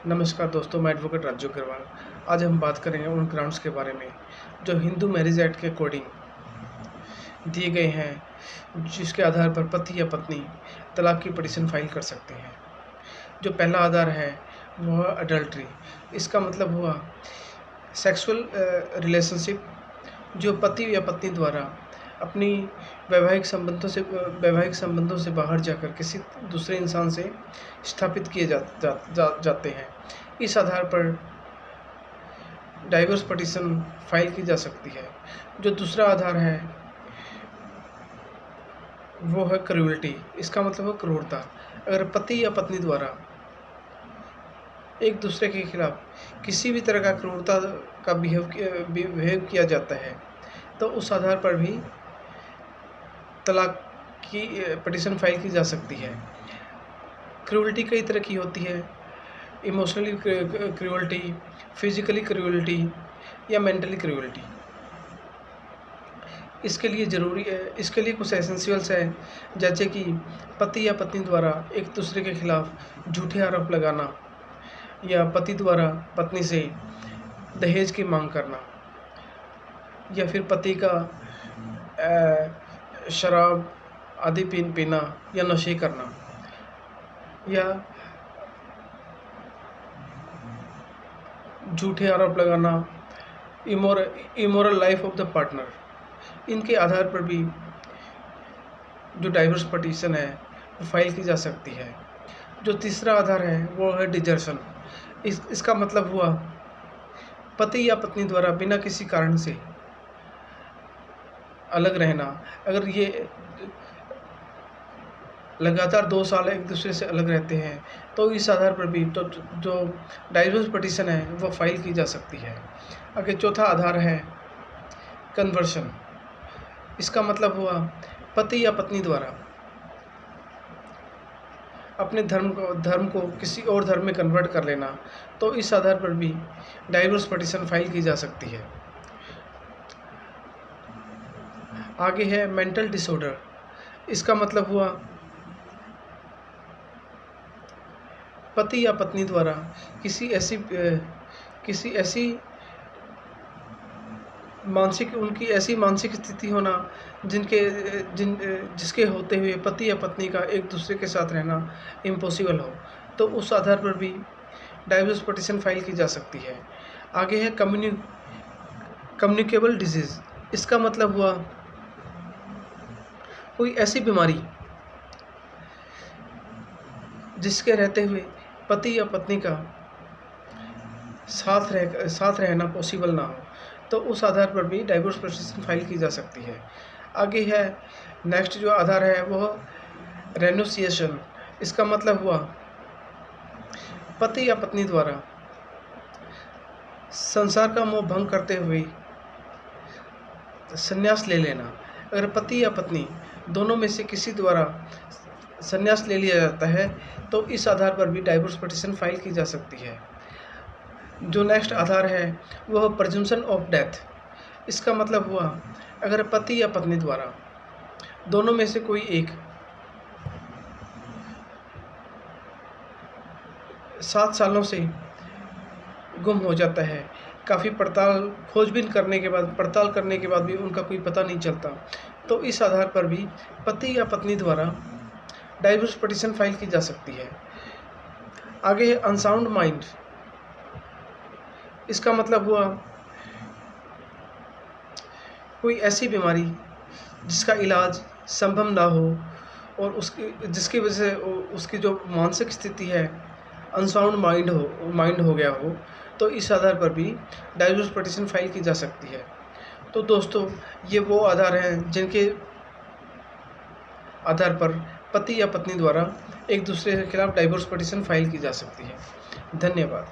नमस्कार दोस्तों, मैं एडवोकेट राजू अग्रवाल। आज हम बात करेंगे उन ग्राउंड्स के बारे में जो हिंदू मैरिज एक्ट के अकॉर्डिंग दिए गए हैं, जिसके आधार पर पति या पत्नी तलाक की पिटीशन फाइल कर सकते हैं। जो पहला आधार है वो है अडल्ट्री। इसका मतलब हुआ सेक्सुअल रिलेशनशिप जो पति या पत्नी द्वारा अपनी वैवाहिक संबंधों से बाहर जाकर किसी दूसरे इंसान से स्थापित किए जाते हैं। इस आधार पर डाइवोर्स पिटीशन फाइल की जा सकती है। जो दूसरा आधार है वो है क्रूरल्टी। इसका मतलब है क्रूरता। अगर पति या पत्नी द्वारा एक दूसरे के खिलाफ किसी भी तरह का क्रूरता का बिहेव किया जाता है तो उस आधार पर भी तलाक की पिटीशन फाइल की जा सकती है। क्रूरल्टी कई तरह की होती है, इमोशनली क्रूरल्टी, फिजिकली क्रूरल्टी या मेंटली क्रूरल्टी। इसके लिए कुछ एसेंशियल्स है, जैसे कि पति या पत्नी द्वारा एक दूसरे के खिलाफ झूठे आरोप लगाना या पति द्वारा पत्नी से दहेज की मांग करना या फिर पति का शराब आदि पीना या नशे करना या झूठे आरोप लगाना, immoral life of the partner. इनके आधार पर भी जो डाइवोर्स पिटीशन है वो फाइल की जा सकती है। जो तीसरा आधार है वो है डिजर्शन। इसका मतलब हुआ पति या पत्नी द्वारा बिना किसी कारण से अलग रहना। अगर ये लगातार 2 साल एक दूसरे से अलग रहते हैं तो इस आधार पर भी जो डाइवोर्स पिटीशन है वो फाइल की जा सकती है। आगे चौथा आधार है कन्वर्शन। इसका मतलब हुआ पति या पत्नी द्वारा अपने धर्म को किसी और धर्म में कन्वर्ट कर लेना, तो इस आधार पर भी डाइवोर्स पिटीशन फाइल की जा सकती है। आगे है मेंटल डिसऑर्डर। इसका मतलब हुआ पति या पत्नी द्वारा किसी ऐसी मानसिक स्थिति होना जिसके होते हुए पति या पत्नी का एक दूसरे के साथ रहना इम्पॉसिबल हो, तो उस आधार पर भी डाइवोर्स पिटीशन फाइल की जा सकती है। आगे है कम्युनिकेबल डिजीज़। इसका मतलब हुआ कोई ऐसी बीमारी जिसके रहते हुए पति या पत्नी का साथ रहना पॉसिबल ना हो, तो उस आधार पर भी डाइवोर्स पिटीशन फाइल की जा सकती है। आगे है नेक्स्ट जो आधार है वो रेनुसिएशन। इसका मतलब हुआ पति या पत्नी द्वारा संसार का मोह भंग करते हुए संन्यास ले लेना। अगर पति या पत्नी दोनों में से किसी द्वारा संन्यास ले लिया जाता है तो इस आधार पर भी डाइवोर्स पिटीशन फाइल की जा सकती है। जो नेक्स्ट आधार है वह प्रेजम्पशन ऑफ डेथ। इसका मतलब हुआ अगर पति या पत्नी द्वारा दोनों में से कोई एक 7 सालों से गुम हो जाता है, काफ़ी खोजबीन करने के बाद पड़ताल करने के बाद भी उनका कोई पता नहीं चलता, तो इस आधार पर भी पति या पत्नी द्वारा डाइवोर्स पिटीशन फाइल की जा सकती है। आगे है अनसाउंड माइंड। इसका मतलब हुआ कोई ऐसी बीमारी जिसका इलाज संभव ना हो और जिसकी वजह से उसकी जो मानसिक स्थिति है अनसाउंड माइंड हो गया हो, तो इस आधार पर भी डाइवोर्स पिटीशन फाइल की जा सकती है। तो दोस्तों, ये वो आधार हैं जिनके आधार पर पति या पत्नी द्वारा एक दूसरे के खिलाफ डाइवोर्स पिटीशन फाइल की जा सकती है। धन्यवाद।